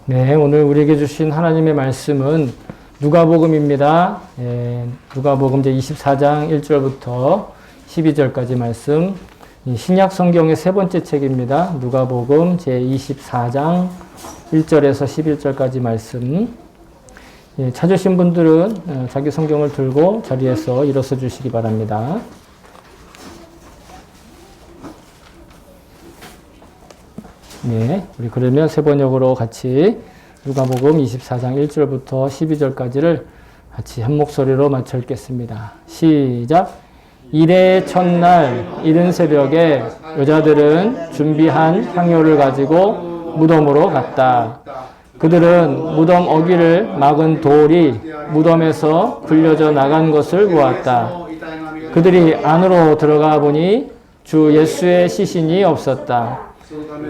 네, 오늘 우리에게 주신 하나님의 말씀은 누가복음입니다. 누가복음 제24장 1절부터 12절까지 말씀, 신약 성경의 세 번째 책입니다. 누가복음 제24장 1절에서 11절까지 말씀. 찾으신 분들은 자기 성경을 들고 자리에서 일어서 주시기 바랍니다. 네, 우리 그러면 세 번역으로 같이 누가복음 24장 1절부터 12절까지를 같이 한 목소리로 맞춰 읽겠습니다. 시작! 이레의 첫날 이른 새벽에 여자들은 준비한 향료를 가지고 무덤으로 갔다. 그들은 무덤 어귀를 막은 돌이 무덤에서 굴려져 나간 것을 보았다. 그들이 안으로 들어가 보니 주 예수의 시신이 없었다.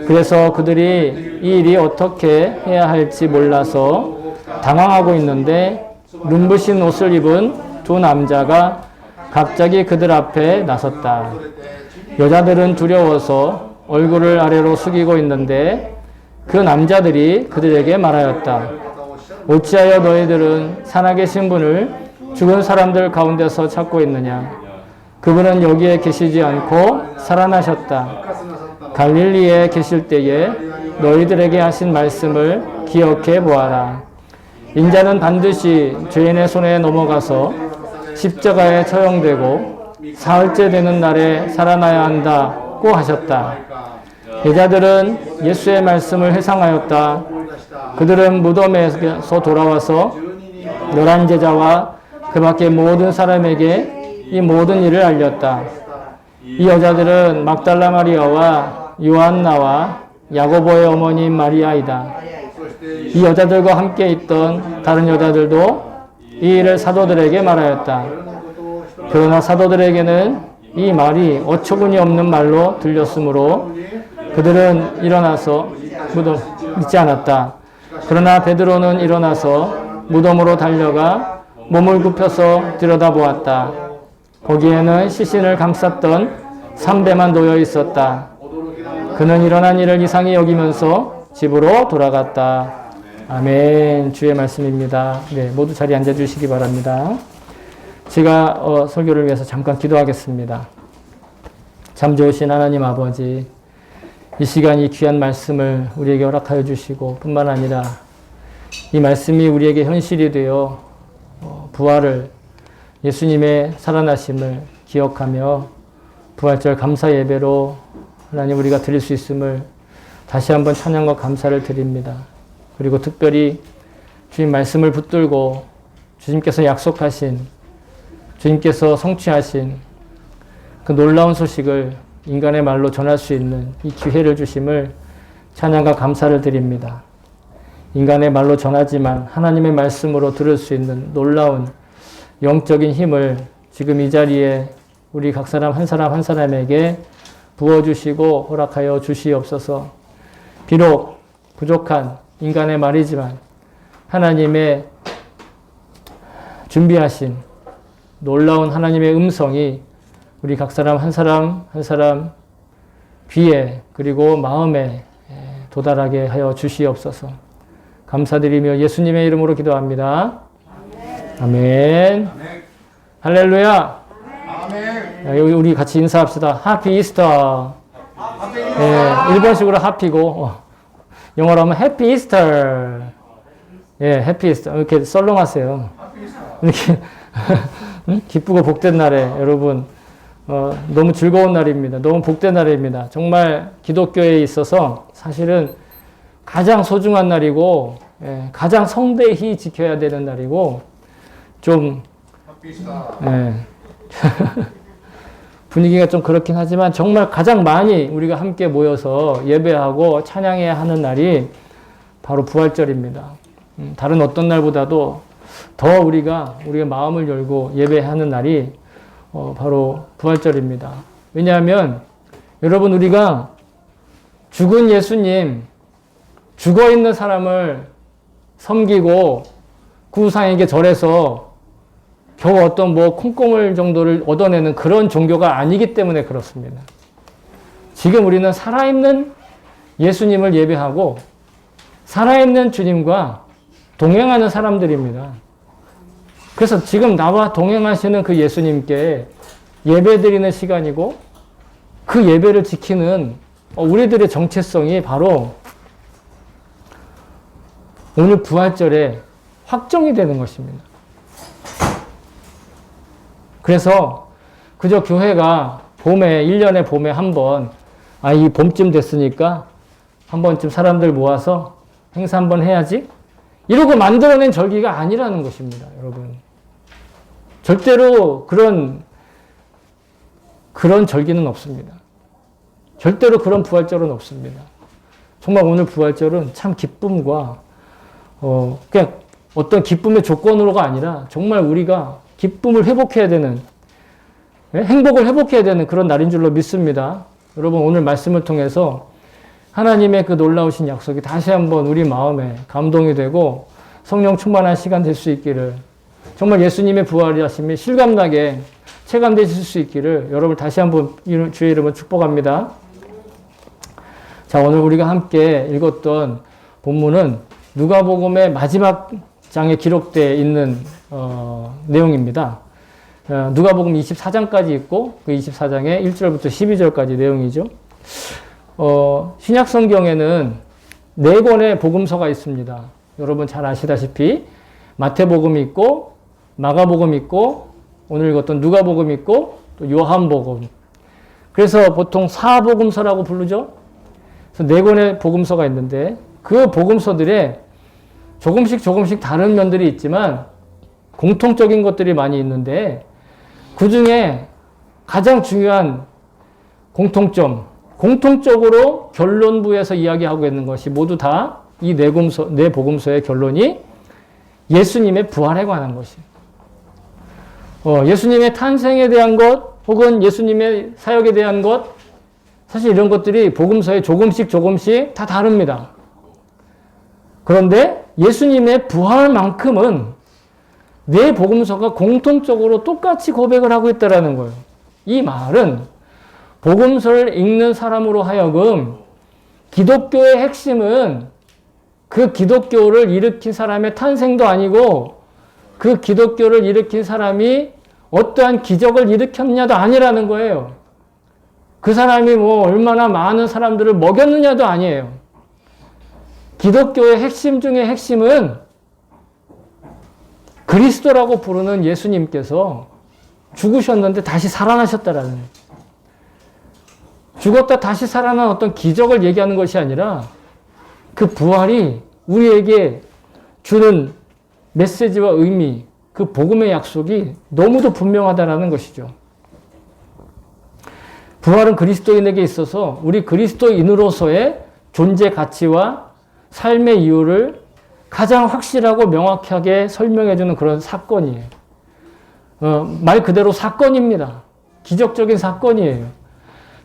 그래서 그들이 이 일이 어떻게 해야 할지 몰라서 당황하고 있는데 눈부신 옷을 입은 두 남자가 갑자기 그들 앞에 나섰다. 여자들은 두려워서 얼굴을 아래로 숙이고 있는데 그 남자들이 그들에게 말하였다. 어찌하여 너희들은 살아계신 분을 죽은 사람들 가운데서 찾고 있느냐? 그분은 여기에 계시지 않고 살아나셨다. 갈릴리에 계실 때에 너희들에게 하신 말씀을 기억해 보아라. 인자는 반드시 죄인의 손에 넘어가서 십자가에 처형되고 사흘째 되는 날에 살아나야 한다고 하셨다. 여자들은 예수의 말씀을 회상하였다. 그들은 무덤에서 돌아와서 11제자와 그 밖의 모든 사람에게 이 모든 일을 알렸다. 이 여자들은 막달라 마리아와 요한나와 야고보의 어머니인 마리아이다. 이 여자들과 함께 있던 다른 여자들도 이 일을 사도들에게 말하였다. 그러나 사도들에게는 이 말이 어처구니 없는 말로 들렸으므로 그들은 일어나서 무덤 믿지 않았다. 그러나 베드로는 일어나서 무덤으로 달려가 몸을 굽혀서 들여다보았다. 거기에는 시신을 감쌌던 삼배만 놓여 있었다. 그는 일어난 일을 이상히 여기면서 집으로 돌아갔다. 아멘. 주의 말씀입니다. 네, 모두 자리에 앉아주시기 바랍니다. 제가 설교를 위해서 잠깐 기도하겠습니다. 참 좋으신 하나님 아버지, 이 시간 이 귀한 말씀을 우리에게 허락하여 주시고 뿐만 아니라 이 말씀이 우리에게 현실이 되어 부활을, 예수님의 살아나심을 기억하며 부활절 감사 예배로 하나님 우리가 드릴 수 있음을 다시 한번 찬양과 감사를 드립니다. 그리고 특별히 주님 말씀을 붙들고 주님께서 약속하신, 주님께서 성취하신 그 놀라운 소식을 인간의 말로 전할 수 있는 이 기회를 주심을 찬양과 감사를 드립니다. 인간의 말로 전하지만 하나님의 말씀으로 들을 수 있는 놀라운 영적인 힘을 지금 이 자리에 우리 각 사람 한 사람에게 부어주시고 허락하여 주시옵소서. 비록 부족한 인간의 말이지만 하나님의 준비하신 놀라운 하나님의 음성이 우리 각 사람 한 사람 귀에 그리고 마음에 도달하게 하여 주시옵소서. 감사드리며 예수님의 이름으로 기도합니다. 아멘. 할렐루야. 여기 우리 같이 인사합시다. 하피 이스터. 예, 일본식으로 하피고 영어로 하면 해피 이스터. 예, 해피 이스터. 이렇게 썰렁하세요. 이렇게 기쁘고 복된 날에 여러분 너무 즐거운 날입니다. 너무 복된 날입니다. 정말 기독교에 있어서 사실은 가장 소중한 날이고 가장 성대히 지켜야 되는 날이고 좀 분위기가 좀 그렇긴 하지만 정말 가장 많이 우리가 함께 모여서 예배하고 찬양해야 하는 날이 바로 부활절입니다. 다른 어떤 날보다도 더 우리가 우리의 마음을 열고 예배하는 날이 바로 부활절입니다. 왜냐하면 여러분 우리가 죽은 예수님, 죽어있는 사람을 섬기고 그 우상에게 절해서 겨우 어떤 콩고물 정도를 얻어내는 그런 종교가 아니기 때문에 그렇습니다. 지금 우리는 살아있는 예수님을 예배하고 살아있는 주님과 동행하는 사람들입니다. 그래서 지금 나와 동행하시는 그 예수님께 예배드리는 시간이고 그 예배를 지키는 우리들의 정체성이 바로 오늘 부활절에 확정이 되는 것입니다. 그래서 그저 교회가 봄에, 1년에 봄에 한 번, 이 봄쯤 됐으니까 한 번쯤 사람들 모아서 행사 한 번 해야지? 이러고 만들어낸 절기가 아니라는 것입니다, 여러분. 절대로 그런 절기는 없습니다. 절대로 그런 부활절은 없습니다. 정말 오늘 부활절은 참 기쁨과, 그냥 어떤 기쁨의 조건으로가 아니라 정말 우리가 기쁨을 회복해야 되는, 행복을 회복해야 되는 그런 날인 줄로 믿습니다. 여러분, 오늘 말씀을 통해서 하나님의 그 놀라우신 약속이 다시 한번 우리 마음에 감동이 되고 성령 충만한 시간 될 수 있기를, 정말 예수님의 부활하심이 실감나게 체감되실 수 있기를 여러분 다시 한번 주의 이름으로 축복합니다. 자, 오늘 우리가 함께 읽었던 본문은 누가복음의 마지막 장에 기록되어 있는 내용입니다. 누가복음 24장까지 있고 그 24장의 1절부터 12절까지 내용이죠. 신약 성경에는 4권의 복음서가 있습니다. 여러분 잘 아시다시피 마태복음이 있고 마가복음이 있고 오늘 읽었던 누가복음이 있고 또 요한복음. 그래서 보통 사복음서라고 부르죠. 그래서 4권의 복음서가 있는데 그 복음서들에 조금씩 다른 면들이 있지만 공통적인 것들이 많이 있는데 그 중에 가장 중요한 공통적으로 결론부에서 이야기하고 있는 것이 모두 다 이 4복음서의 결론이 예수님의 부활에 관한 것이에요. 예수님의 탄생에 대한 것 혹은 예수님의 사역에 대한 것, 사실 이런 것들이 복음서에 조금씩 다 다릅니다. 그런데 예수님의 부활만큼은 4복음서가 공통적으로 똑같이 고백을 하고 있다는 거예요. 이 말은 복음서를 읽는 사람으로 하여금 기독교의 핵심은 그 기독교를 일으킨 사람의 탄생도 아니고 그 기독교를 일으킨 사람이 어떠한 기적을 일으켰냐도 아니라는 거예요. 그 사람이 얼마나 많은 사람들을 먹였느냐도 아니에요. 기독교의 핵심 중의 핵심은 그리스도라고 부르는 예수님께서 죽으셨는데 다시 살아나셨다라는 거예요. 죽었다 다시 살아난 어떤 기적을 얘기하는 것이 아니라 그 부활이 우리에게 주는 메시지와 의미, 그 복음의 약속이 너무도 분명하다라는 것이죠. 부활은 그리스도인에게 있어서 우리 그리스도인으로서의 존재 가치와 삶의 이유를 가장 확실하고 명확하게 설명해주는 그런 사건이에요. 말 그대로 사건입니다. 기적적인 사건이에요.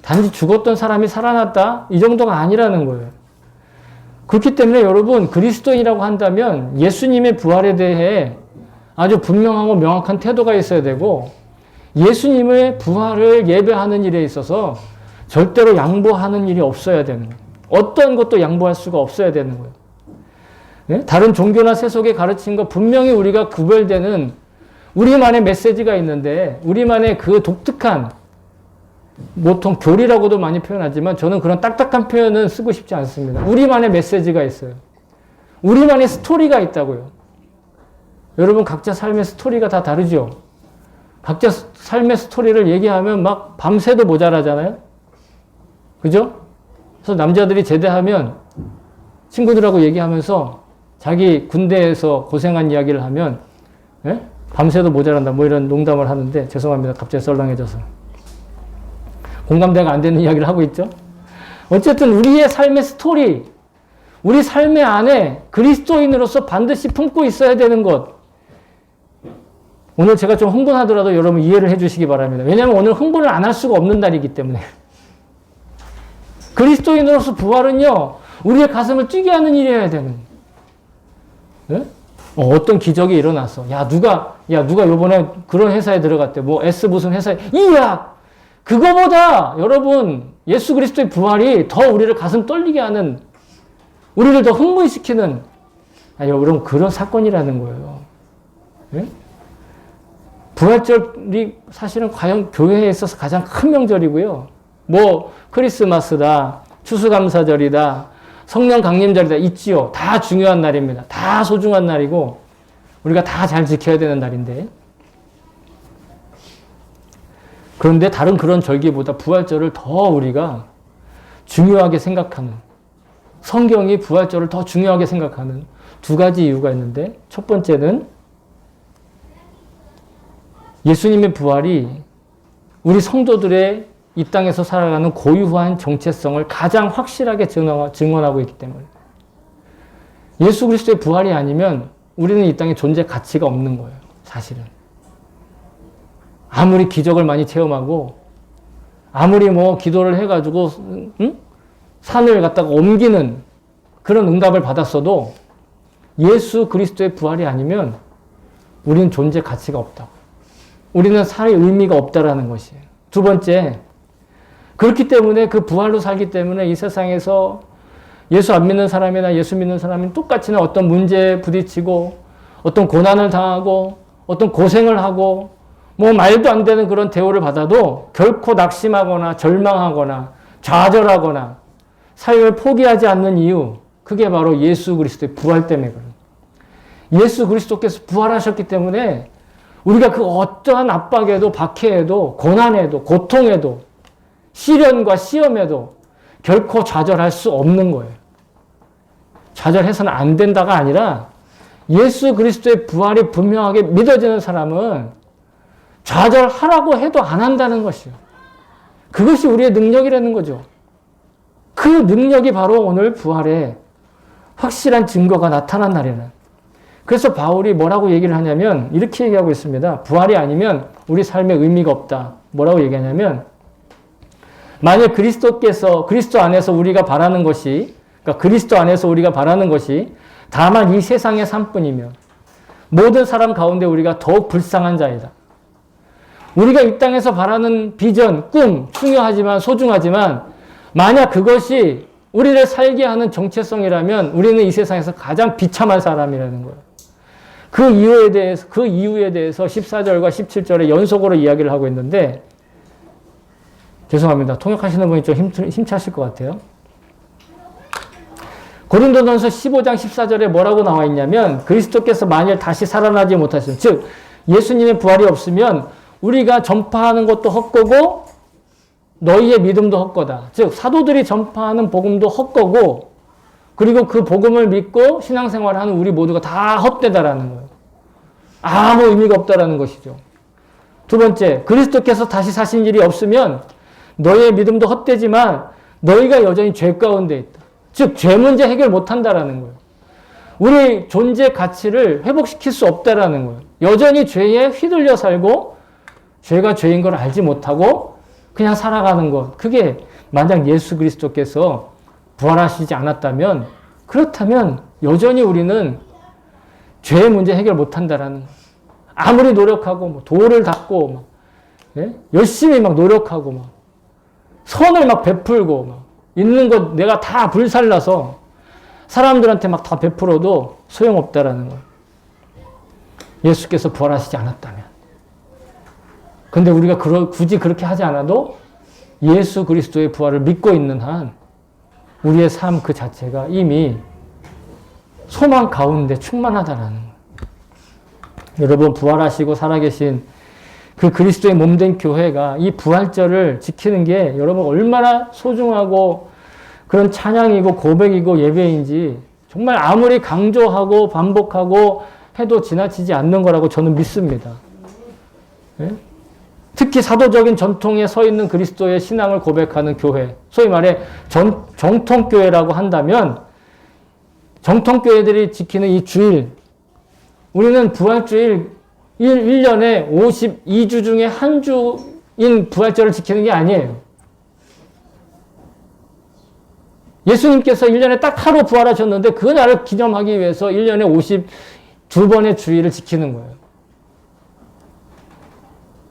단지 죽었던 사람이 살아났다? 이 정도가 아니라는 거예요. 그렇기 때문에 여러분, 그리스도인이라고 한다면 예수님의 부활에 대해 아주 분명하고 명확한 태도가 있어야 되고 예수님의 부활을 예배하는 일에 있어서 절대로 양보하는 일이 없어야 되는 거예요. 어떤 것도 양보할 수가 없어야 되는 거예요. 네? 다른 종교나 세속에 가르친 것 분명히 우리가 구별되는 우리만의 메시지가 있는데 우리만의 그 독특한 보통 교리라고도 많이 표현하지만 저는 그런 딱딱한 표현은 쓰고 싶지 않습니다. 우리만의 메시지가 있어요. 우리만의 스토리가 있다고요. 여러분 각자 삶의 스토리가 다 다르죠. 각자 삶의 스토리를 얘기하면 막 밤새도 모자라잖아요. 그죠? 그래서 남자들이 제대하면 친구들하고 얘기하면서 자기 군대에서 고생한 이야기를 하면 밤새도 모자란다 이런 농담을 하는데 죄송합니다. 갑자기 썰렁해져서. 공감대가 안 되는 이야기를 하고 있죠. 어쨌든 우리의 삶의 스토리, 우리 삶의 안에 그리스도인으로서 반드시 품고 있어야 되는 것. 오늘 제가 좀 흥분하더라도 여러분 이해를 해주시기 바랍니다. 왜냐하면 오늘 흥분을 안 할 수가 없는 날이기 때문에. 그리스도인으로서 부활은요, 우리의 가슴을 뛰게 하는 일이어야 되는. 네? 어떤 기적이 일어났어. 누가 요번에 그런 회사에 들어갔대. S 무슨 회사에. 이야! 그거보다 여러분 예수 그리스도의 부활이 더 우리를 가슴 떨리게 하는 우리를 더 흥분시키는, 여러분, 그런 사건이라는 거예요. 예? 부활절이 사실은 과연 교회에 있어서 가장 큰 명절이고요. 뭐 크리스마스다, 추수감사절이다, 성령 강림절이다 있지요. 다 중요한 날입니다. 다 소중한 날이고 우리가 다 잘 지켜야 되는 날인데, 그런데 다른 그런 절기보다 부활절을 더 우리가 중요하게 생각하는, 성경이 부활절을 더 중요하게 생각하는 두 가지 이유가 있는데, 첫 번째는 예수님의 부활이 우리 성도들의 이 땅에서 살아가는 고유한 정체성을 가장 확실하게 증언하고 있기 때문에, 예수 그리스도의 부활이 아니면 우리는 이 땅에 존재 가치가 없는 거예요. 사실은. 아무리 기적을 많이 체험하고 아무리 뭐 기도를 해가지고 산을 갖다가 옮기는 그런 응답을 받았어도 예수 그리스도의 부활이 아니면 우리는 존재 가치가 없다고. 우리는 살 의미가 없다라는 것이에요. 두 번째, 그렇기 때문에 그 부활로 살기 때문에 이 세상에서 예수 안 믿는 사람이나 예수 믿는 사람이 똑같이나 어떤 문제에 부딪히고 어떤 고난을 당하고 어떤 고생을 하고 뭐 말도 안 되는 그런 대우를 받아도 결코 낙심하거나 절망하거나 좌절하거나 삶을 포기하지 않는 이유, 그게 바로 예수 그리스도의 부활 때문에 그래요. 예수 그리스도께서 부활하셨기 때문에 우리가 그 어떠한 압박에도 박해에도 고난에도 고통에도 시련과 시험에도 결코 좌절할 수 없는 거예요. 좌절해서는 안 된다가 아니라 예수 그리스도의 부활이 분명하게 믿어지는 사람은 좌절하라고 해도 안 한다는 것이요. 그것이 우리의 능력이라는 거죠. 그 능력이 바로 오늘 부활의 확실한 증거가 나타난 날이는. 그래서 바울이 뭐라고 얘기를 하냐면 이렇게 얘기하고 있습니다. 부활이 아니면 우리 삶에 의미가 없다. 뭐라고 얘기하냐면, 만약 그리스도 안에서 우리가 바라는 것이, 그러니까 그리스도 안에서 우리가 바라는 것이 다만 이 세상의 삶뿐이면 모든 사람 가운데 우리가 더욱 불쌍한 자이다. 우리가 이 땅에서 바라는 비전, 꿈, 중요하지만 소중하지만 만약 그것이 우리를 살게 하는 정체성이라면 우리는 이 세상에서 가장 비참한 사람이라는 거예요. 그 이유에 대해서 14절과 17절에 연속으로 이야기를 하고 있는데, 죄송합니다. 통역하시는 분이 좀 힘차실 것 같아요. 고린도전서 15장 14절에 뭐라고 나와 있냐면, 그리스도께서 만일 다시 살아나지 못하시면, 즉 예수님의 부활이 없으면 우리가 전파하는 것도 헛거고 너희의 믿음도 헛거다. 즉 사도들이 전파하는 복음도 헛거고, 그리고 그 복음을 믿고 신앙생활을 하는 우리 모두가 다 헛되다라는 거예요. 아무 의미가 없다라는 것이죠. 두 번째, 그리스도께서 다시 사신 일이 없으면 너희의 믿음도 헛되지만 너희가 여전히 죄 가운데 있다. 즉 죄 문제 해결 못한다라는 거예요. 우리 존재 가치를 회복시킬 수 없다라는 거예요. 여전히 죄에 휘둘려 살고 죄가 죄인 걸 알지 못하고 그냥 살아가는 것. 그게 만약 예수 그리스도께서 부활하시지 않았다면, 그렇다면 여전히 우리는 죄의 문제 해결 못한다라는 거예요. 아무리 노력하고 뭐 돌을 닦고 막, 예? 열심히 막 노력하고 막 선을 막 베풀고 막 있는 것 내가 다 불살라서 사람들한테 막 다 베풀어도 소용없다라는 거예요. 예수께서 부활하시지 않았다면. 근데 우리가 굳이 그렇게 하지 않아도 예수 그리스도의 부활을 믿고 있는 한 우리의 삶 그 자체가 이미 소망 가운데 충만하다라는 거예요. 여러분, 부활하시고 살아계신 그 그리스도의 몸된 교회가 이 부활절을 지키는 게 여러분 얼마나 소중하고 그런 찬양이고 고백이고 예배인지 정말 아무리 강조하고 반복하고 해도 지나치지 않는 거라고 저는 믿습니다. 네? 특히 사도적인 전통에 서 있는 그리스도의 신앙을 고백하는 교회, 소위 말해 정통교회라고 한다면 정통교회들이 지키는 이 주일, 우리는 부활주일 1년에 52주 중에 한 주인 부활절을 지키는 게 아니에요. 예수님께서 1년에 딱 하루 부활하셨는데 그 날을 기념하기 위해서 1년에 52번의 주일을 지키는 거예요.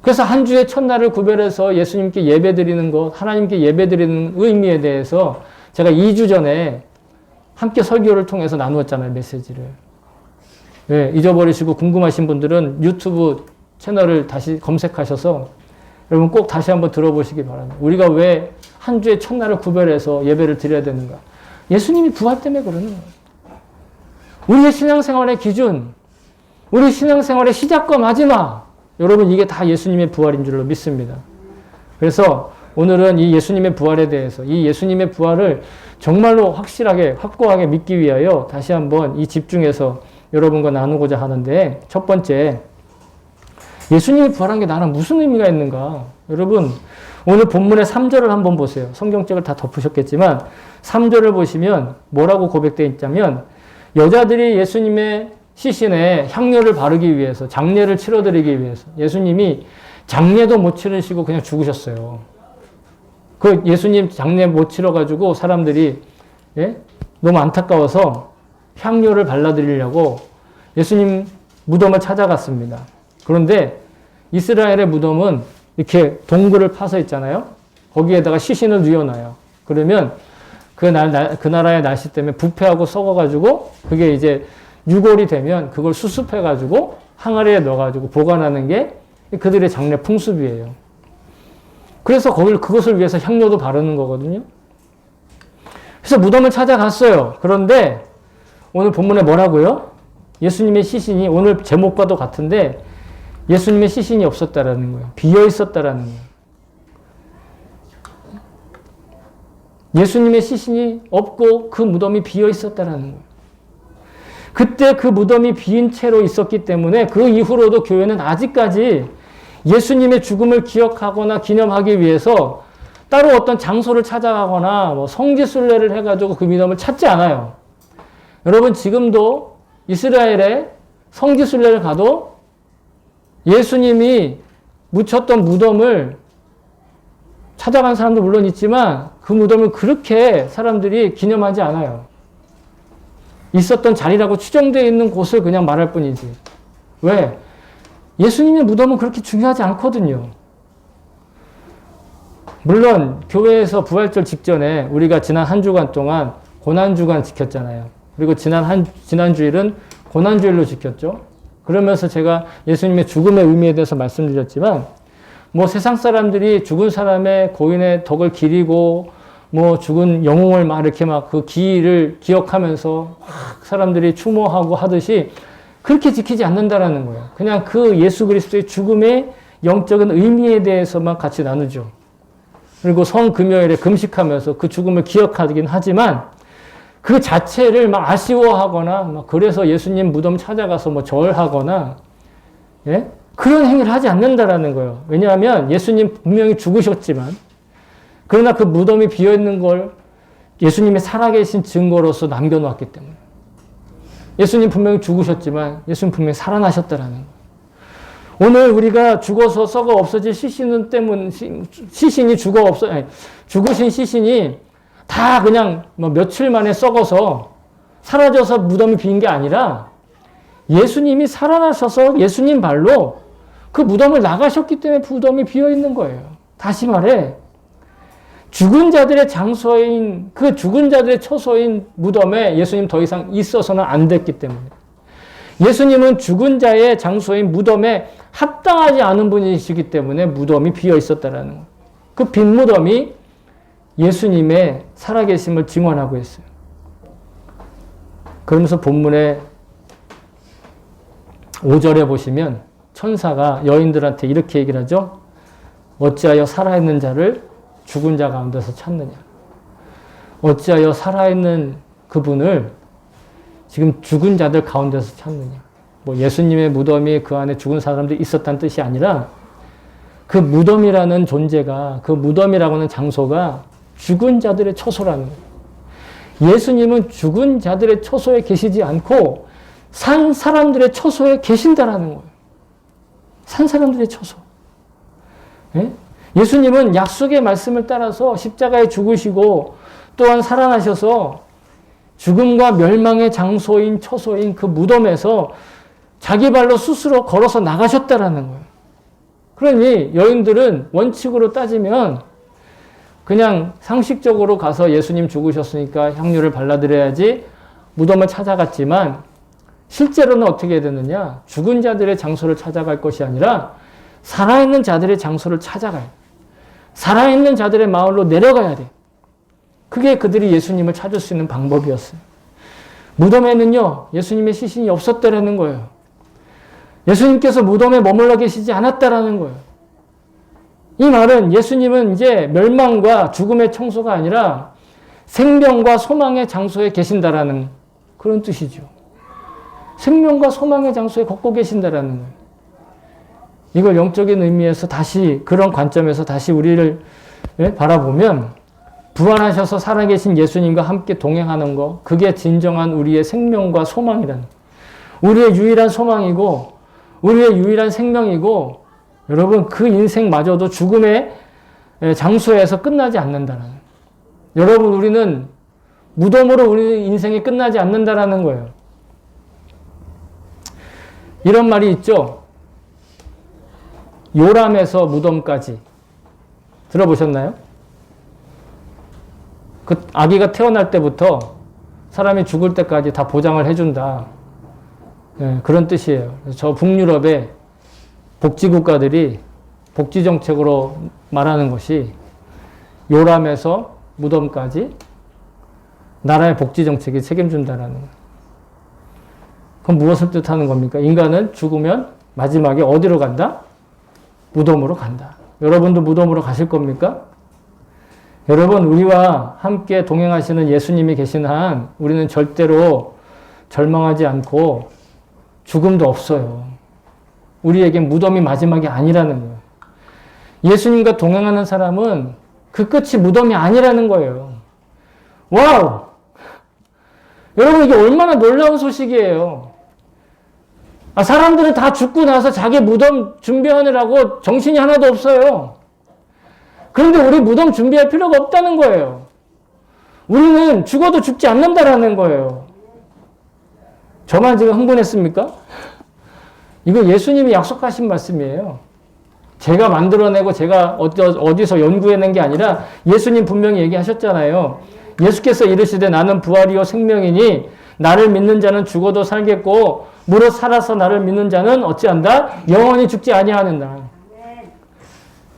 그래서 한 주의 첫날을 구별해서 예수님께 예배드리는 것, 하나님께 예배드리는 의미에 대해서 제가 2주 전에 함께 설교를 통해서 나누었잖아요, 메시지를. 네, 잊어버리시고 궁금하신 분들은 유튜브 채널을 다시 검색하셔서 여러분 꼭 다시 한번 들어보시기 바랍니다. 우리가 왜 한 주의 첫날을 구별해서 예배를 드려야 되는가? 예수님이 부활 때문에 그러는 거예요. 우리의 신앙생활의 기준, 우리 신앙생활의 시작과 마지막, 여러분 이게 다 예수님의 부활인 줄로 믿습니다. 그래서 오늘은 이 예수님의 부활에 대해서, 이 예수님의 부활을 정말로 확실하게, 확고하게 믿기 위하여 다시 한번 이 집중해서 여러분과 나누고자 하는데, 첫 번째, 예수님이 부활한 게 나랑 무슨 의미가 있는가? 여러분, 오늘 본문의 3절을 한번 보세요. 성경책을 다 덮으셨겠지만 3절을 보시면 뭐라고 고백되어 있냐면, 여자들이 예수님의 시신에 향료를 바르기 위해서, 장례를 치러드리기 위해서, 예수님이 장례도 못 치르시고 그냥 죽으셨어요. 그 예수님 장례 못 치러가지고 사람들이, 예? 너무 안타까워서 향료를 발라드리려고 예수님 무덤을 찾아갔습니다. 그런데 이스라엘의 무덤은 이렇게 동굴을 파서 있잖아요. 거기에다가 시신을 뉘어놔요. 그러면 그 나라의 날씨 때문에 부패하고 썩어가지고 그게 이제 유골이 되면 그걸 수습해가지고 항아리에 넣어가지고 보관하는 게 그들의 장례 풍습이에요. 그래서 그것을 위해서 향료도 바르는 거거든요. 그래서 무덤을 찾아갔어요. 그런데 오늘 본문에 뭐라고요? 예수님의 시신이, 오늘 제목과도 같은데 예수님의 시신이 없었다라는 거예요. 비어 있었다라는 거예요. 예수님의 시신이 없고 그 무덤이 비어 있었다라는 거예요. 그때 그 무덤이 비인 채로 있었기 때문에 그 이후로도 교회는 아직까지 예수님의 죽음을 기억하거나 기념하기 위해서 따로 어떤 장소를 찾아가거나 뭐 성지순례를 해가지고 그 무덤을 찾지 않아요. 여러분, 지금도 이스라엘에 성지순례를 가도 예수님이 묻혔던 무덤을 찾아간 사람도 물론 있지만 그 무덤을 그렇게 사람들이 기념하지 않아요. 있었던 자리라고 추정되어 있는 곳을 그냥 말할 뿐이지. 왜? 예수님의 무덤은 그렇게 중요하지 않거든요. 물론 교회에서 부활절 직전에 우리가 지난 한 주간 동안 고난주간 지켰잖아요. 그리고 지난 주일은 고난주일로 지켰죠. 그러면서 제가 예수님의 죽음의 의미에 대해서 말씀드렸지만, 뭐 세상 사람들이 죽은 사람의 고인의 덕을 기리고 뭐 죽은 영웅을 막 이렇게 막 그 기일을 기억하면서 막 사람들이 추모하고 하듯이 그렇게 지키지 않는다라는 거예요. 그냥 그 예수 그리스도의 죽음의 영적인 의미에 대해서만 같이 나누죠. 그리고 성금요일에 금식하면서 그 죽음을 기억하긴 하지만 그 자체를 막 아쉬워하거나 막 그래서 예수님 무덤 찾아가서 뭐 절하거나, 예? 그런 행위를 하지 않는다라는 거예요. 왜냐하면 예수님 분명히 죽으셨지만, 그러나 그 무덤이 비어 있는 걸 예수님의 살아계신 증거로서 남겨놓았기 때문에. 예수님 분명히 죽으셨지만 예수님 분명히 살아나셨다라는 거예요. 오늘 우리가 죽어서 썩어 없어질 시신이 죽으신 시신이 다 그냥 뭐 며칠 만에 썩어서 사라져서 무덤이 빈 게 아니라 예수님이 살아나셔서 예수님 발로 그 무덤을 나가셨기 때문에 무덤이 비어 있는 거예요. 다시 말해, 죽은 자들의 장소인, 그 죽은 자들의 처소인 무덤에 예수님 더 이상 있어서는 안 됐기 때문에. 예수님은 죽은 자의 장소인 무덤에 합당하지 않은 분이시기 때문에 무덤이 비어 있었다라는 거예요. 그 빈 무덤이 예수님의 살아계심을 증언하고 있어요. 그러면서 본문의 5절에 보시면 천사가 여인들한테 이렇게 얘기를 하죠. 어찌하여 살아있는 자를 죽은 자 가운데서 찾느냐. 어찌하여 살아있는 그분을 지금 죽은 자들 가운데서 찾느냐. 뭐 예수님의 무덤이 그 안에 죽은 사람들이 있었다는 뜻이 아니라 그 무덤이라는 존재가, 그 무덤이라고 하는 장소가 죽은 자들의 처소라는 거예요. 예수님은 죽은 자들의 처소에 계시지 않고 산 사람들의 처소에 계신다라는 거예요. 산 사람들의 처소. 예? 예수님은 약속의 말씀을 따라서 십자가에 죽으시고 또한 살아나셔서 죽음과 멸망의 장소인 처소인 그 무덤에서 자기 발로 스스로 걸어서 나가셨다라는 거예요. 그러니 여인들은 원칙으로 따지면 그냥 상식적으로 가서 예수님 죽으셨으니까 향유를 발라드려야지 무덤을 찾아갔지만 실제로는 어떻게 되느냐? 죽은 자들의 장소를 찾아갈 것이 아니라 살아있는 자들의 장소를 찾아가요. 살아있는 자들의 마을로 내려가야 돼. 그게 그들이 예수님을 찾을 수 있는 방법이었어요. 무덤에는요, 예수님의 시신이 없었다라는 거예요. 예수님께서 무덤에 머물러 계시지 않았다라는 거예요. 이 말은 예수님은 이제 멸망과 죽음의 청소가 아니라 생명과 소망의 장소에 계신다라는 그런 뜻이죠. 생명과 소망의 장소에 걷고 계신다라는 거예요. 이걸 영적인 의미에서 다시 그런 관점에서 다시 우리를 바라보면 부활하셔서 살아계신 예수님과 함께 동행하는 거, 그게 진정한 우리의 생명과 소망이라는 거예요. 우리의 유일한 소망이고 우리의 유일한 생명이고 여러분 그 인생마저도 죽음의 장소에서 끝나지 않는다는 거예요. 여러분 우리는 무덤으로 우리 인생이 끝나지 않는다라는 거예요. 이런 말이 있죠. 요람에서 무덤까지. 들어보셨나요? 그 아기가 태어날 때부터 사람이 죽을 때까지 다 보장을 해준다. 네, 그런 뜻이에요. 저 북유럽의 복지국가들이 복지정책으로 말하는 것이 요람에서 무덤까지 나라의 복지정책이 책임준다라는 거예요. 그럼 무엇을 뜻하는 겁니까? 인간은 죽으면 마지막에 어디로 간다? 무덤으로 간다. 여러분도 무덤으로 가실 겁니까? 여러분, 우리와 함께 동행하시는 예수님이 계신 한 우리는 절대로 절망하지 않고 죽음도 없어요. 우리에겐 무덤이 마지막이 아니라는 거예요. 예수님과 동행하는 사람은 그 끝이 무덤이 아니라는 거예요. 와우! 여러분, 이게 얼마나 놀라운 소식이에요. 사람들은 다 죽고 나서 자기 무덤 준비하느라고 정신이 하나도 없어요. 그런데 우리 무덤 준비할 필요가 없다는 거예요. 우리는 죽어도 죽지 않는다라는 거예요. 저만 지금 흥분했습니까? 이거 예수님이 약속하신 말씀이에요. 제가 만들어내고 제가 어디서 연구해낸 게 아니라 예수님 분명히 얘기하셨잖아요. 예수께서 이르시되 나는 부활이요 생명이니 나를 믿는 자는 죽어도 살겠고 무릇 살아서 나를 믿는 자는 어찌한다? 영원히 죽지 아니하는다.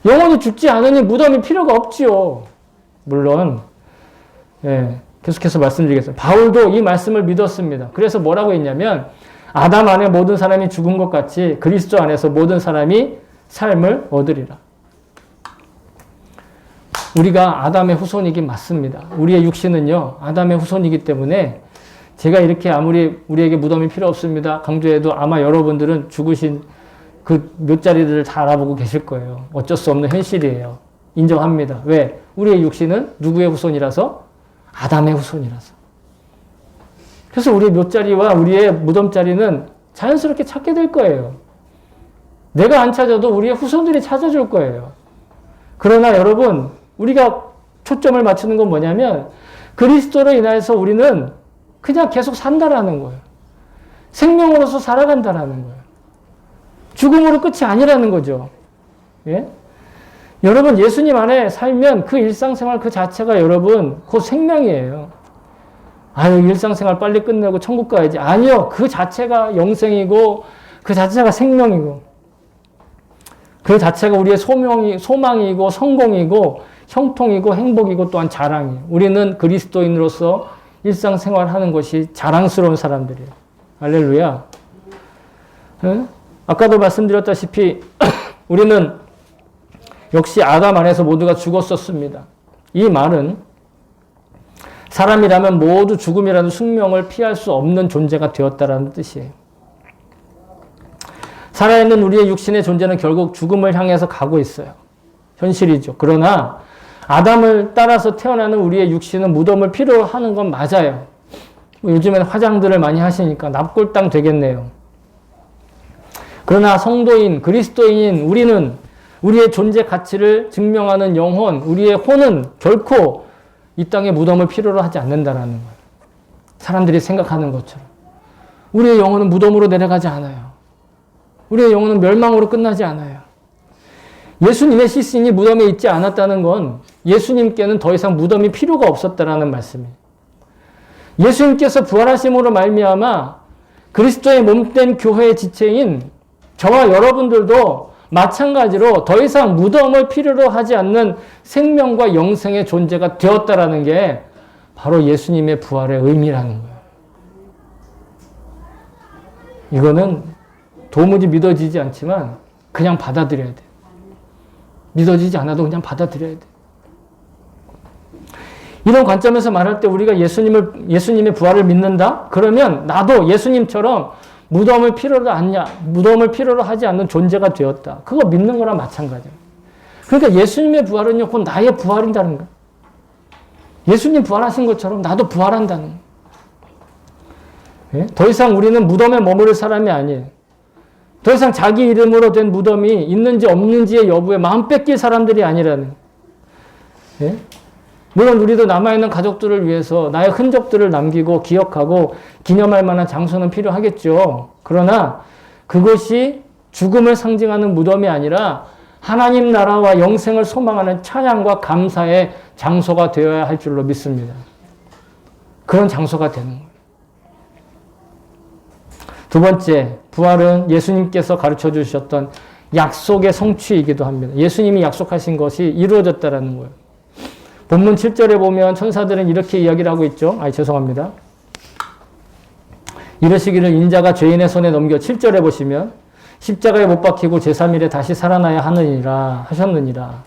영원히 죽지 않으니 무덤이 필요가 없지요. 물론 계속해서 말씀드리겠습니다. 바울도 이 말씀을 믿었습니다. 그래서 뭐라고 했냐면 아담 안에 모든 사람이 죽은 것 같이 그리스도 안에서 모든 사람이 삶을 얻으리라. 우리가 아담의 후손이긴 맞습니다. 우리의 육신은요 아담의 후손이기 때문에 제가 이렇게 아무리 우리에게 무덤이 필요 없습니다 강조해도 아마 여러분들은 죽으신 그 묘자리들을 다 알아보고 계실 거예요. 어쩔 수 없는 현실이에요. 인정합니다. 왜? 우리의 육신은 누구의 후손이라서? 아담의 후손이라서. 그래서 우리의 묘자리와 우리의 무덤자리는 자연스럽게 찾게 될 거예요. 내가 안 찾아도 우리의 후손들이 찾아줄 거예요. 그러나 여러분, 우리가 초점을 맞추는 건 뭐냐면 그리스도로 인하여서 우리는 그냥 계속 산다라는 거예요. 생명으로서 살아간다라는 거예요. 죽음으로 끝이 아니라는 거죠. 예? 여러분, 예수님 안에 살면 그 일상생활 그 자체가 여러분, 곧 생명이에요. 아유, 일상생활 빨리 끝내고 천국 가야지. 아니요. 그 자체가 영생이고, 그 자체가 생명이고, 그 자체가 우리의 소망이고, 성공이고, 형통이고, 행복이고, 또한 자랑이에요. 우리는 그리스도인으로서 일상생활 하는 것이 자랑스러운 사람들이에요. 할렐루야. 예? 아까도 말씀드렸다시피 우리는 역시 아담 안에서 모두가 죽었었습니다. 이 말은 사람이라면 모두 죽음이라는 숙명을 피할 수 없는 존재가 되었다라는 뜻이에요. 살아있는 우리의 육신의 존재는 결국 죽음을 향해서 가고 있어요. 현실이죠. 그러나 아담을 따라서 태어나는 우리의 육신은 무덤을 필요로 하는 건 맞아요. 요즘엔 화장들을 많이 하시니까 납골당 되겠네요. 그러나 성도인, 그리스도인인 우리는 우리의 존재 가치를 증명하는 영혼, 우리의 혼은 결코 이 땅에 무덤을 필요로 하지 않는다라는 거예요. 사람들이 생각하는 것처럼. 우리의 영혼은 무덤으로 내려가지 않아요. 우리의 영혼은 멸망으로 끝나지 않아요. 예수님의 시신이 무덤에 있지 않았다는 건 예수님께는 더 이상 무덤이 필요가 없었다라는 말씀이에요. 예수님께서 부활하심으로 말미암아 그리스도의 몸된 교회의 지체인 저와 여러분들도 마찬가지로 더 이상 무덤을 필요로 하지 않는 생명과 영생의 존재가 되었다라는 게 바로 예수님의 부활의 의미라는 거예요. 이거는 도무지 믿어지지 않지만 그냥 받아들여야 돼요. 믿어지지 않아도 그냥 받아들여야 돼요. 이런 관점에서 말할 때 우리가 예수님의 부활을 믿는다? 그러면 나도 예수님처럼 무덤을 필요로 하지 않는 존재가 되었다. 그거 믿는 거랑 마찬가지예요. 그러니까 예수님의 부활은요, 곧 나의 부활인다는 거예요. 예수님 부활하신 것처럼 나도 부활한다는 거예요. 예? 더 이상 우리는 무덤에 머무를 사람이 아니에요. 더 이상 자기 이름으로 된 무덤이 있는지 없는지의 여부에 마음 뺏길 사람들이 아니라는 거예요. 예? 물론 우리도 남아있는 가족들을 위해서 나의 흔적들을 남기고 기억하고 기념할 만한 장소는 필요하겠죠. 그러나 그것이 죽음을 상징하는 무덤이 아니라 하나님 나라와 영생을 소망하는 찬양과 감사의 장소가 되어야 할 줄로 믿습니다. 그런 장소가 되는 거예요. 두 번째, 부활은 예수님께서 가르쳐 주셨던 약속의 성취이기도 합니다. 예수님이 약속하신 것이 이루어졌다라는 거예요. 본문 7절에 보면 천사들은 이렇게 이야기를 하고 있죠. 죄송합니다. 이러시기를 인자가 죄인의 손에 넘겨 7절에 보시면 십자가에 못 박히고 제3일에 다시 살아나야 하셨느니라.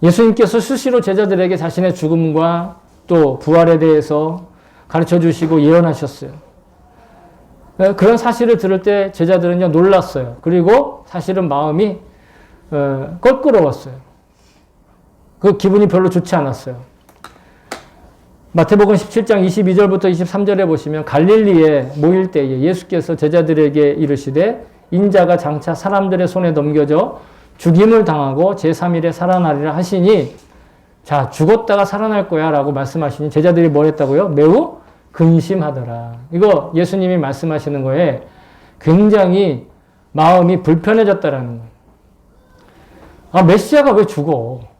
예수님께서 수시로 제자들에게 자신의 죽음과 또 부활에 대해서 가르쳐 주시고 예언하셨어요. 그런 사실을 들을 때 제자들은요 놀랐어요. 그리고 사실은 마음이 껄끄러웠어요. 그 기분이 별로 좋지 않았어요. 마태복음 17장 22절부터 23절에 보시면 갈릴리에 모일 때에 예수께서 제자들에게 이르시되 인자가 장차 사람들의 손에 넘겨져 죽임을 당하고 제3일에 살아나리라 하시니 자 죽었다가 살아날 거야 라고 말씀하시니 제자들이 뭘 했다고요? 매우 근심하더라. 이거 예수님이 말씀하시는 거에 굉장히 마음이 불편해졌다라는 거예요. 메시아가 왜 죽어?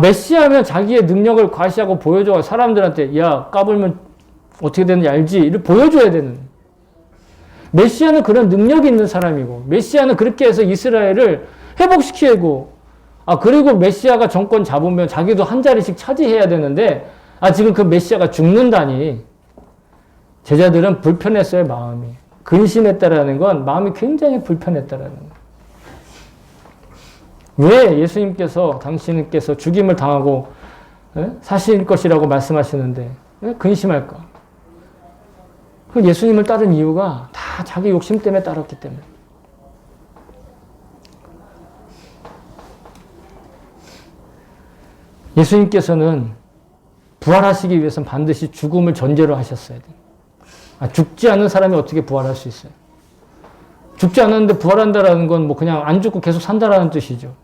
메시아면 자기의 능력을 과시하고 보여줘. 사람들한테 야 까불면 어떻게 되는지 알지? 이를 보여줘야 되는. 메시아는 그런 능력이 있는 사람이고 메시아는 그렇게 해서 이스라엘을 회복시키고 그리고 메시아가 정권 잡으면 자기도 한 자리씩 차지해야 되는데 지금 그 메시아가 죽는다니. 제자들은 불편했어요. 마음이. 근심했다라는 건 마음이 굉장히 불편했다라는 거예요. 왜 예수님께서 당신께서 죽임을 당하고 사실 것이라고 말씀하시는데 왜 근심할까? 그 예수님을 따른 이유가 다 자기 욕심 때문에 따랐기 때문에. 예수님께서는 부활하시기 위해서는 반드시 죽음을 전제로 하셨어야 돼요. 죽지 않는 사람이 어떻게 부활할 수 있어요? 죽지 않았는데 부활한다라는 건 뭐 그냥 안 죽고 계속 산다라는 뜻이죠.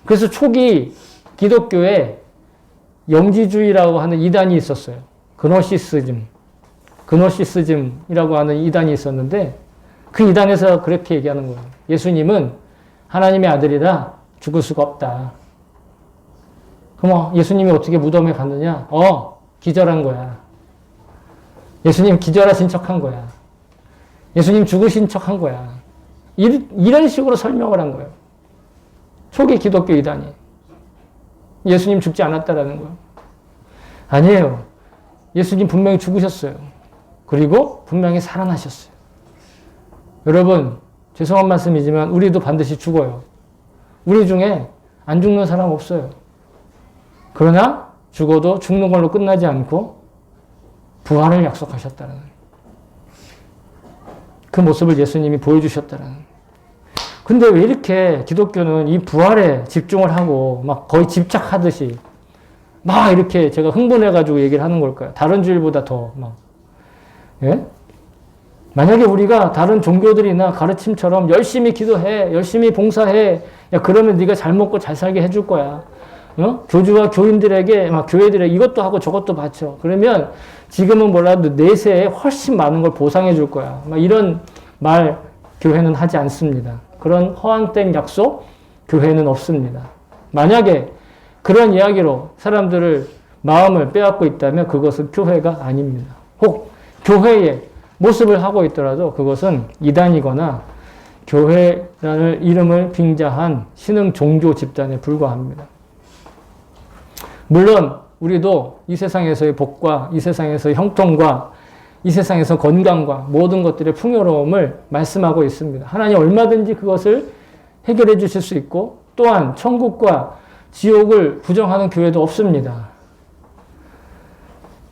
그래서 초기 기독교에 영지주의라고 하는 이단이 있었어요. 그노시스즘이라고 하는 이단이 있었는데 그 이단에서 그렇게 얘기하는 거예요. 예수님은 하나님의 아들이라 죽을 수가 없다. 그럼 예수님이 어떻게 무덤에 갔느냐? 기절한 거야. 예수님 기절하신 척한 거야. 예수님 죽으신 척한 거야. 이런 식으로 설명을 한 거예요. 초기 기독교 이단이. 예수님 죽지 않았다라는 거예요. 아니에요. 예수님 분명히 죽으셨어요. 그리고 분명히 살아나셨어요. 여러분, 죄송한 말씀이지만 우리도 반드시 죽어요. 우리 중에 안 죽는 사람 없어요. 그러나 죽어도 죽는 걸로 끝나지 않고 부활을 약속하셨다는 거예요. 그 모습을 예수님이 보여주셨다는 거예요. 근데 왜 이렇게 기독교는 이 부활에 집중을 하고 막 거의 집착하듯이 막 이렇게 제가 흥분해가지고 얘기를 하는 걸까요? 다른 주일보다 더 막. 예? 만약에 우리가 다른 종교들이나 가르침처럼 열심히 기도해, 열심히 봉사해, 그러면 네가 잘 먹고 잘 살게 해줄 거야. 교주와 교인들에게 막 교회들에게 이것도 하고 저것도 바쳐. 그러면 지금은 몰라도 내세에 훨씬 많은 걸 보상해 줄 거야. 막 이런 말 교회는 하지 않습니다. 그런 허황된 약속, 교회는 없습니다. 만약에 그런 이야기로 사람들을 마음을 빼앗고 있다면 그것은 교회가 아닙니다. 혹 교회의 모습을 하고 있더라도 그것은 이단이거나 교회라는 이름을 빙자한 신흥 종교 집단에 불과합니다. 물론 우리도 이 세상에서의 복과 이 세상에서의 형통과 이 세상에서 건강과 모든 것들의 풍요로움을 말씀하고 있습니다. 하나님 얼마든지 그것을 해결해 주실 수 있고 또한 천국과 지옥을 부정하는 교회도 없습니다.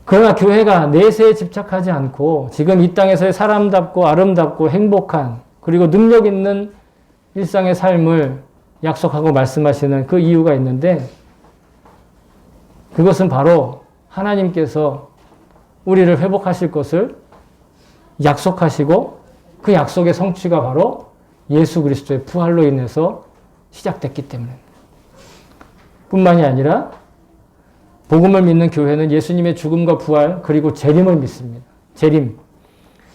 그러나 교회가 내세에 집착하지 않고 지금 이 땅에서의 사람답고 아름답고 행복한 그리고 능력 있는 일상의 삶을 약속하고 말씀하시는 그 이유가 있는데 그것은 바로 하나님께서 우리를 회복하실 것을 약속하시고 그 약속의 성취가 바로 예수 그리스도의 부활로 인해서 시작됐기 때문에 뿐만이 아니라 복음을 믿는 교회는 예수님의 죽음과 부활 그리고 재림을 믿습니다. 재림.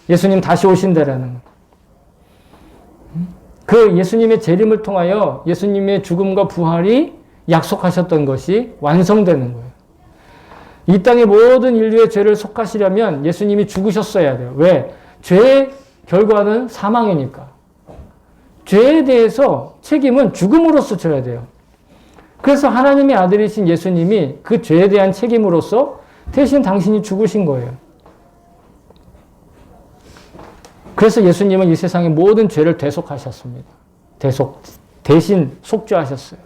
예수님 다시 오신다라는 것. 그 예수님의 재림을 통하여 예수님의 죽음과 부활이 약속하셨던 것이 완성되는 거예요. 이 땅의 모든 인류의 죄를 속하시려면 예수님이 죽으셨어야 돼요. 왜? 죄의 결과는 사망이니까. 죄에 대해서 책임은 죽음으로써 져야 돼요. 그래서 하나님의 아들이신 예수님이 그 죄에 대한 책임으로써 대신 당신이 죽으신 거예요. 그래서 예수님은 이 세상의 모든 죄를 대속하셨습니다. 대신 속죄하셨어요.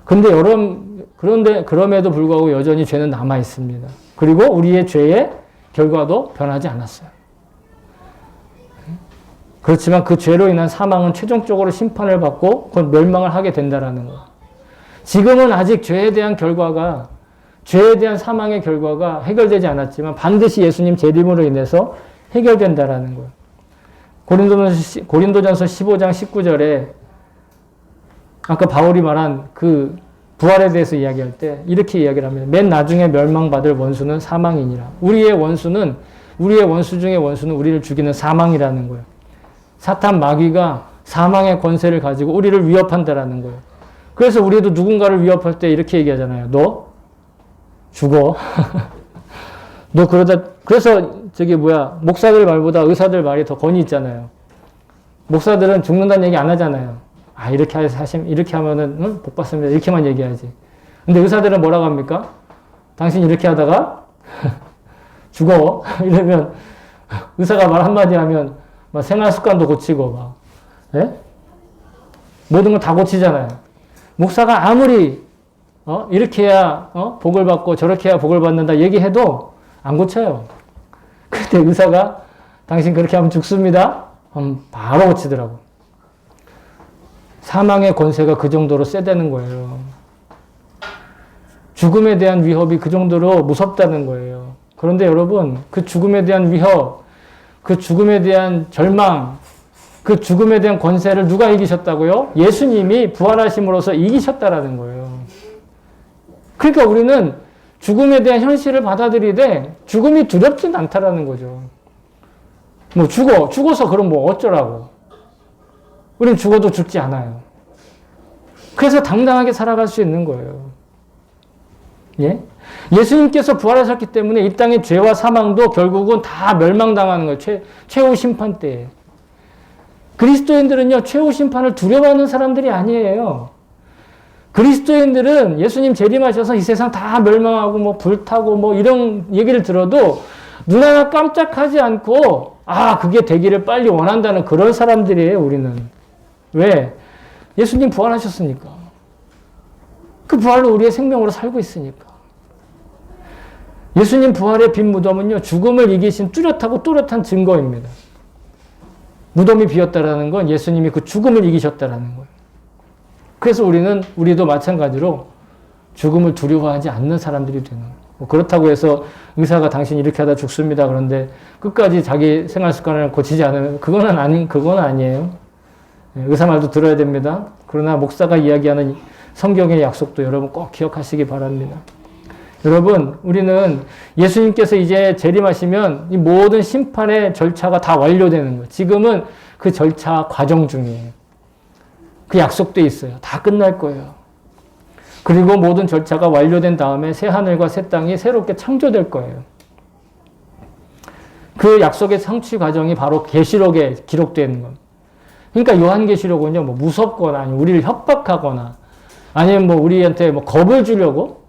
그런데 그럼에도 불구하고 여전히 죄는 남아 있습니다. 그리고 우리의 죄의 결과도 변하지 않았어요. 그렇지만 그 죄로 인한 사망은 최종적으로 심판을 받고 곧 멸망을 하게 된다라는 거. 지금은 아직 죄에 대한 사망의 결과가 해결되지 않았지만 반드시 예수님 재림으로 인해서 해결된다라는 거예요. 고린도전서 15장 19절에 아까 바울이 말한 그 부활에 대해서 이야기할 때 이렇게 이야기를 합니다. 맨 나중에 멸망받을 원수는 사망이니라. 우리의 원수 중에 원수는 우리를 죽이는 사망이라는 거예요. 사탄 마귀가 사망의 권세를 가지고 우리를 위협한다라는 거예요. 그래서 우리도 누군가를 위협할 때 이렇게 얘기하잖아요. 너 죽어. 너 그래서 목사들 말보다 의사들 말이 더 권위 있잖아요. 목사들은 죽는다는 얘기 안 하잖아요. 이렇게 하면은, 복 받습니다. 이렇게만 얘기하지. 근데 의사들은 뭐라고 합니까? 당신 이렇게 하다가 죽어. 이러면 의사가 말 한마디 하면 막 생활 습관도 고치고 예? 모든 걸 다 고치잖아요. 목사가 아무리 이렇게 해야 복을 받고 저렇게 해야 복을 받는다 얘기해도 안 고쳐요. 그때 의사가 당신 그렇게 하면 죽습니다. 바로 고치더라고. 사망의 권세가 그 정도로 세다는 거예요. 죽음에 대한 위협이 그 정도로 무섭다는 거예요. 그런데 여러분, 그 죽음에 대한 위협, 그 죽음에 대한 절망, 그 죽음에 대한 권세를 누가 이기셨다고요? 예수님이 부활하심으로써 이기셨다라는 거예요. 그러니까 우리는 죽음에 대한 현실을 받아들이되 죽음이 두렵진 않다라는 거죠. 죽어서 그럼 어쩌라고. 우리는 죽어도 죽지 않아요. 그래서 당당하게 살아갈 수 있는 거예요. 예? 예수님께서 부활하셨기 때문에 이 땅의 죄와 사망도 결국은 다 멸망당하는 거예요. 최후 심판 때에. 그리스도인들은요, 최후 심판을 두려워하는 사람들이 아니에요. 그리스도인들은 예수님 재림하셔서 이 세상 다 멸망하고 불타고 이런 얘기를 들어도 눈 하나 깜짝하지 않고 그게 되기를 빨리 원한다는 그런 사람들이에요, 우리는. 왜? 예수님 부활하셨으니까. 그 부활로 우리의 생명으로 살고 있으니까. 예수님 부활의 빈 무덤은요, 죽음을 이기신 뚜렷하고 또렷한 증거입니다. 무덤이 비었다라는 건 예수님이 그 죽음을 이기셨다라는 거예요. 그래서 우리도 마찬가지로 죽음을 두려워하지 않는 사람들이 되는 거예요. 그렇다고 해서 의사가 당신 이렇게 하다 죽습니다. 그런데 끝까지 자기 생활 습관을 고치지 않으면 그건 아니에요. 의사 말도 들어야 됩니다. 그러나 목사가 이야기하는 성경의 약속도 여러분 꼭 기억하시기 바랍니다. 여러분, 우리는 예수님께서 이제 재림하시면 이 모든 심판의 절차가 다 완료되는 거예요. 지금은 그 절차 과정 중이에요. 그 약속돼 있어요. 다 끝날 거예요. 그리고 모든 절차가 완료된 다음에 새 하늘과 새 땅이 새롭게 창조될 거예요. 그 약속의 성취 과정이 바로 계시록에 기록되어 있는 겁니다. 그러니까 요한계시록은요, 뭐 무섭거나 아니면 우리를 협박하거나 아니면 뭐 우리한테 뭐 겁을 주려고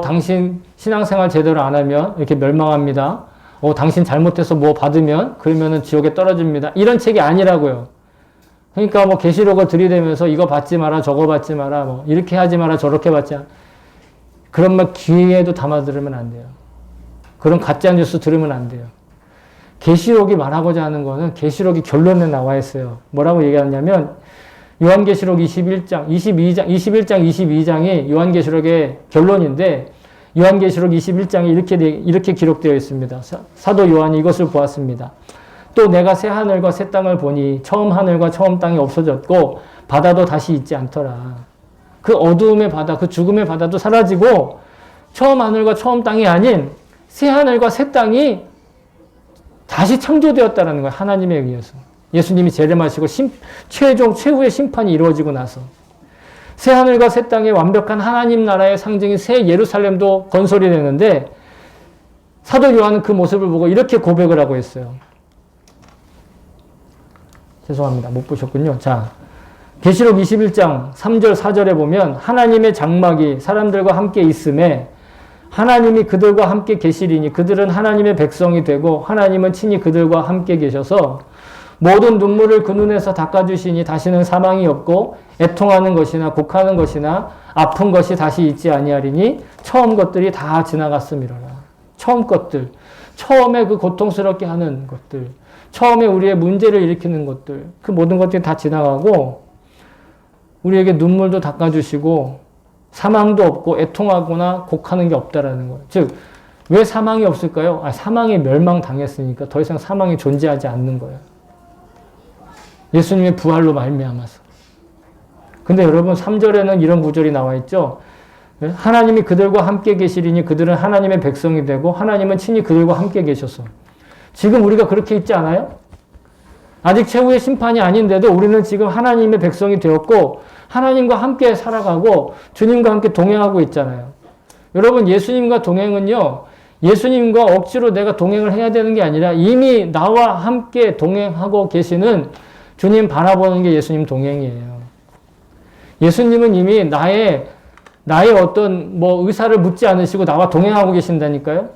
당신 신앙생활 제대로 안 하면 이렇게 멸망합니다. 당신 잘못해서 뭐 받으면 그러면은 지옥에 떨어집니다. 이런 책이 아니라고요. 그러니까 뭐 계시록을 들이대면서 이거 받지 마라, 저거 받지 마라, 뭐 이렇게 하지 마라, 저렇게 받지 마라. 그런 말 귀에도 담아 들으면 안 돼요. 그런 가짜 뉴스 들으면 안 돼요. 계시록이 말하고자 하는 거는 계시록이 결론에 나와 있어요. 뭐라고 얘기하냐면 요한계시록 21장, 22장이 요한계시록의 결론인데 요한계시록 21장에 이렇게 기록되어 있습니다. 사도 요한이 이것을 보았습니다. 또 내가 새 하늘과 새 땅을 보니 처음 하늘과 처음 땅이 없어졌고 바다도 다시 있지 않더라. 그 어두움의 바다, 그 죽음의 바다도 사라지고 처음 하늘과 처음 땅이 아닌 새 하늘과 새 땅이 다시 창조되었다는 거예요. 하나님에 의해서. 예수님이 재림하시고 최후의 심판이 이루어지고 나서 새 하늘과 새 땅의 완벽한 하나님 나라의 상징인 새 예루살렘도 건설이 되는데 사도 요한은 그 모습을 보고 이렇게 고백을 하고 있어요. 죄송합니다. 못 보셨군요. 자, 계시록 21장 3절 4절에 보면 하나님의 장막이 사람들과 함께 있음에 하나님이 그들과 함께 계시리니 그들은 하나님의 백성이 되고 하나님은 친히 그들과 함께 계셔서 모든 눈물을 그 눈에서 닦아주시니 다시는 사망이 없고 애통하는 것이나 곡하는 것이나 아픈 것이 다시 있지 아니하리니 처음 것들이 다 지나갔음이로라. 처음 것들, 처음에 그 고통스럽게 하는 것들, 처음에 우리의 문제를 일으키는 것들, 그 모든 것들이 다 지나가고 우리에게 눈물도 닦아주시고 사망도 없고 애통하거나 곡하는 게 없다라는 거예요. 즉, 왜 사망이 없을까요? 사망이 멸망당했으니까 더 이상 사망이 존재하지 않는 거예요. 예수님의 부활로 말미암아서. 근데 여러분 3절에는 이런 구절이 나와 있죠. 하나님이 그들과 함께 계시리니 그들은 하나님의 백성이 되고 하나님은 친히 그들과 함께 계셔서. 지금 우리가 그렇게 있지 않아요? 아직 최후의 심판이 아닌데도 우리는 지금 하나님의 백성이 되었고 하나님과 함께 살아가고 주님과 함께 동행하고 있잖아요. 여러분 예수님과 동행은요. 예수님과 억지로 내가 동행을 해야 되는 게 아니라 이미 나와 함께 동행하고 계시는 주님 바라보는 게 예수님 동행이에요. 예수님은 이미 나의 어떤 의사를 묻지 않으시고 나와 동행하고 계신다니까요.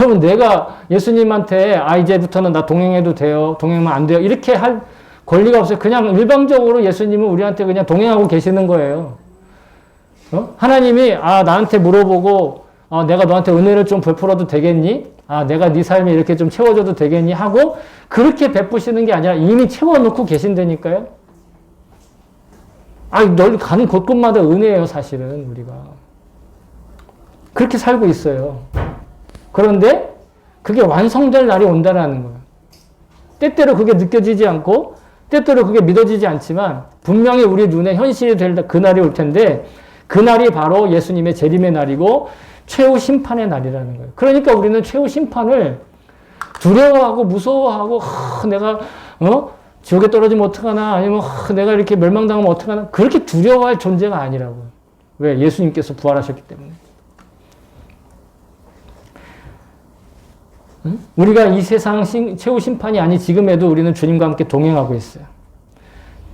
여러분 내가 예수님한테 이제부터는 나 동행해도 돼요. 동행하면 안 돼요. 이렇게 할 권리가 없어요. 그냥 일방적으로 예수님은 우리한테 그냥 동행하고 계시는 거예요. 하나님이 나한테 물어보고 내가 너한테 은혜를 좀 베풀어도 되겠니? 내가 네 삶에 이렇게 좀 채워줘도 되겠니? 하고 그렇게 베푸시는 게 아니라 이미 채워놓고 계신다니까요. 널 가는 곳곳마다 은혜예요, 사실은 우리가. 그렇게 살고 있어요. 그런데 그게 완성될 날이 온다라는 거예요. 때때로 그게 느껴지지 않고 때때로 그게 믿어지지 않지만 분명히 우리 눈에 현실이 될 그 날이 올 텐데 그 날이 바로 예수님의 재림의 날이고 최후 심판의 날이라는 거예요. 그러니까 우리는 최후 심판을 두려워하고 무서워하고 내가 지옥에 떨어지면 어떡하나 아니면 내가 이렇게 멸망당하면 어떡하나 그렇게 두려워할 존재가 아니라고요. 왜? 예수님께서 부활하셨기 때문에. 우리가 이 세상 최후 심판이 아닌 지금에도 우리는 주님과 함께 동행하고 있어요.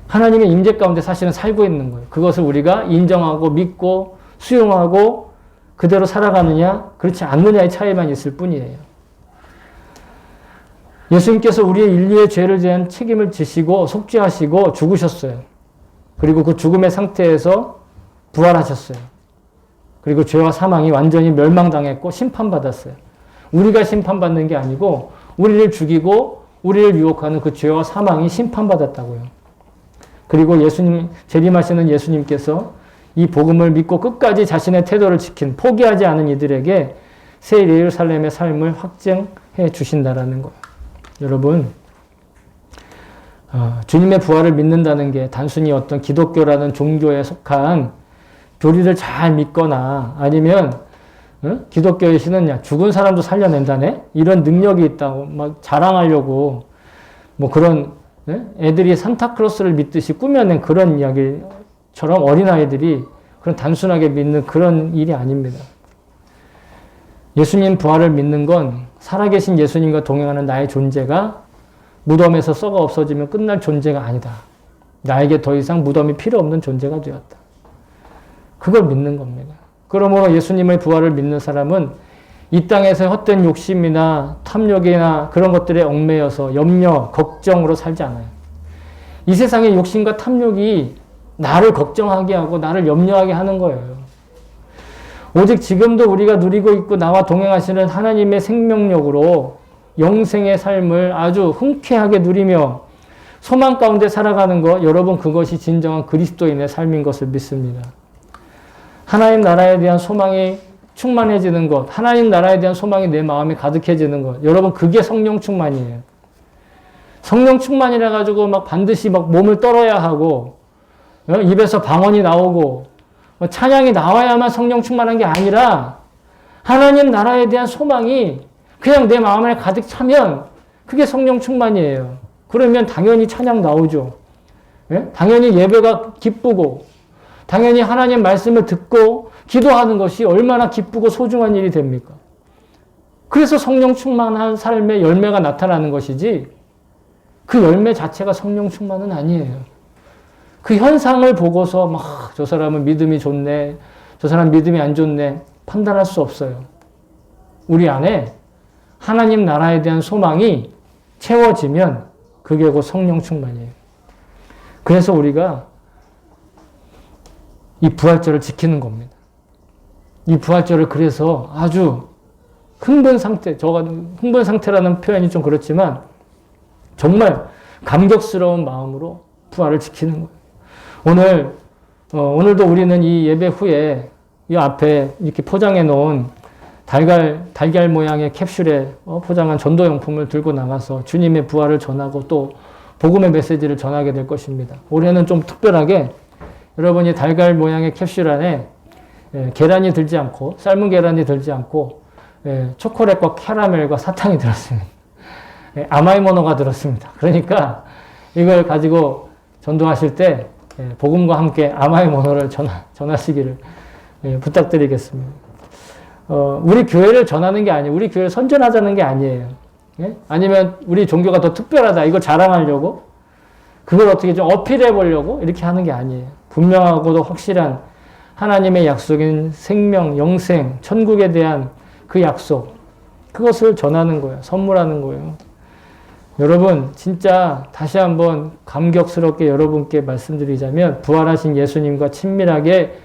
하나님의 임재 가운데 사실은 살고 있는 거예요. 그것을 우리가 인정하고 믿고 수용하고 그대로 살아가느냐 그렇지 않느냐의 차이만 있을 뿐이에요. 예수님께서 우리의 인류의 죄를 대한 책임을 지시고 속죄하시고 죽으셨어요. 그리고 그 죽음의 상태에서 부활하셨어요. 그리고 죄와 사망이 완전히 멸망당했고 심판받았어요. 우리가 심판받는 게 아니고 우리를 죽이고 우리를 유혹하는 그 죄와 사망이 심판받았다고요. 그리고 재림하시는 예수님께서 이 복음을 믿고 끝까지 자신의 태도를 지킨 포기하지 않은 이들에게 새 예루살렘의 삶을 확증해 주신다라는 거예요. 여러분 주님의 부활을 믿는다는 게 단순히 어떤 기독교라는 종교에 속한 교리를 잘 믿거나 아니면 기독교의 신은 죽은 사람도 살려낸다네? 이런 능력이 있다고 막 자랑하려고 그런 애들이 산타크로스를 믿듯이 꾸며낸 그런 이야기처럼 어린아이들이 그런 단순하게 믿는 그런 일이 아닙니다. 예수님 부활을 믿는 건 살아계신 예수님과 동행하는 나의 존재가 무덤에서 썩어 없어지면 끝날 존재가 아니다. 나에게 더 이상 무덤이 필요 없는 존재가 되었다. 그걸 믿는 겁니다. 그러므로 예수님의 부활을 믿는 사람은 이 땅에서 헛된 욕심이나 탐욕이나 그런 것들에 얽매여서 염려, 걱정으로 살지 않아요. 이 세상의 욕심과 탐욕이 나를 걱정하게 하고 나를 염려하게 하는 거예요. 오직 지금도 우리가 누리고 있고 나와 동행하시는 하나님의 생명력으로 영생의 삶을 아주 흔쾌하게 누리며 소망 가운데 살아가는 것, 여러분 그것이 진정한 그리스도인의 삶인 것을 믿습니다. 하나님 나라에 대한 소망이 충만해지는 것, 하나님 나라에 대한 소망이 내 마음에 가득해지는 것, 여러분 그게 성령 충만이에요. 성령 충만이라 가지고 막 반드시 막 몸을 떨어야 하고 입에서 방언이 나오고 찬양이 나와야만 성령 충만한 게 아니라 하나님 나라에 대한 소망이 그냥 내 마음에 가득 차면 그게 성령 충만이에요. 그러면 당연히 찬양 나오죠. 당연히 예배가 기쁘고 당연히 하나님 말씀을 듣고 기도하는 것이 얼마나 기쁘고 소중한 일이 됩니까? 그래서 성령 충만한 삶의 열매가 나타나는 것이지 그 열매 자체가 성령 충만은 아니에요. 그 현상을 보고서 막 저 사람은 믿음이 좋네, 저 사람 믿음이 안 좋네 판단할 수 없어요. 우리 안에 하나님 나라에 대한 소망이 채워지면 그게 곧 성령 충만이에요. 그래서 우리가 이 부활절을 지키는 겁니다. 이 부활절을 그래서 아주 흥분 상태, 흥분 상태라는 표현이 좀 그렇지만 정말 감격스러운 마음으로 부활을 지키는 거예요. 오늘도 우리는 이 예배 후에 이 앞에 이렇게 포장해 놓은 달걀 모양의 캡슐에 포장한 전도용품을 들고 나가서 주님의 부활을 전하고 또 복음의 메시지를 전하게 될 것입니다. 올해는 좀 특별하게 여러분이 달걀 모양의 캡슐 안에 계란이 들지 않고 삶은 계란이 들지 않고 초콜릿과 캐러멜과 사탕이 들었습니다. 아마이모노가 들었습니다. 그러니까 이걸 가지고 전도하실 때 복음과 함께 아마이모노를 전하시기를 부탁드리겠습니다. 우리 교회를 전하는 게 아니에요. 우리 교회를 선전하자는 게 아니에요. 아니면 우리 종교가 더 특별하다 이걸 자랑하려고 그걸 어떻게 좀 어필해 보려고 이렇게 하는 게 아니에요. 분명하고도 확실한 하나님의 약속인 생명, 영생, 천국에 대한 그 약속 그것을 전하는 거예요. 선물하는 거예요. 여러분 진짜 다시 한번 감격스럽게 여러분께 말씀드리자면 부활하신 예수님과 친밀하게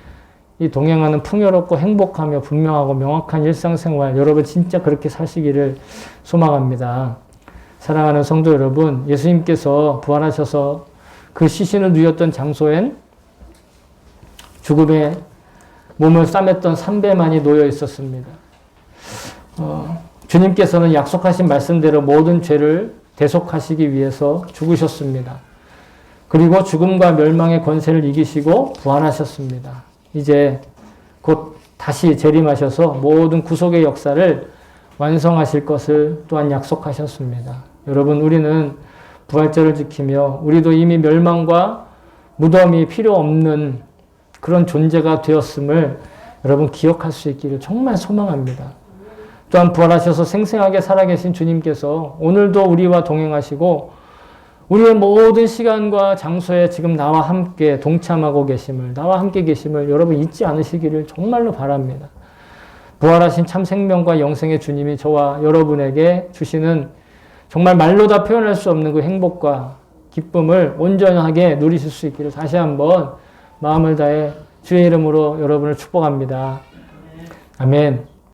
이 동행하는 풍요롭고 행복하며 분명하고 명확한 일상생활 여러분 진짜 그렇게 사시기를 소망합니다. 사랑하는 성도 여러분, 예수님께서 부활하셔서 그 시신을 누였던 장소엔 죽음의 몸을 싸맸던 삼배만이 놓여 있었습니다. 주님께서는 약속하신 말씀대로 모든 죄를 대속하시기 위해서 죽으셨습니다. 그리고 죽음과 멸망의 권세를 이기시고 부활하셨습니다. 이제 곧 다시 재림하셔서 모든 구속의 역사를 완성하실 것을 또한 약속하셨습니다. 여러분 우리는 부활절을 지키며 우리도 이미 멸망과 무덤이 필요 없는 그런 존재가 되었음을 여러분 기억할 수 있기를 정말 소망합니다. 또한 부활하셔서 생생하게 살아계신 주님께서 오늘도 우리와 동행하시고 우리의 모든 시간과 장소에 지금 나와 함께 동참하고 계심을, 나와 함께 계심을 여러분 잊지 않으시기를 정말로 바랍니다. 부활하신 참 생명과 영생의 주님이 저와 여러분에게 주시는 정말 말로 다 표현할 수 없는 그 행복과 기쁨을 온전하게 누리실 수 있기를 다시 한번 마음을 다해 주의 이름으로 여러분을 축복합니다. 아멘.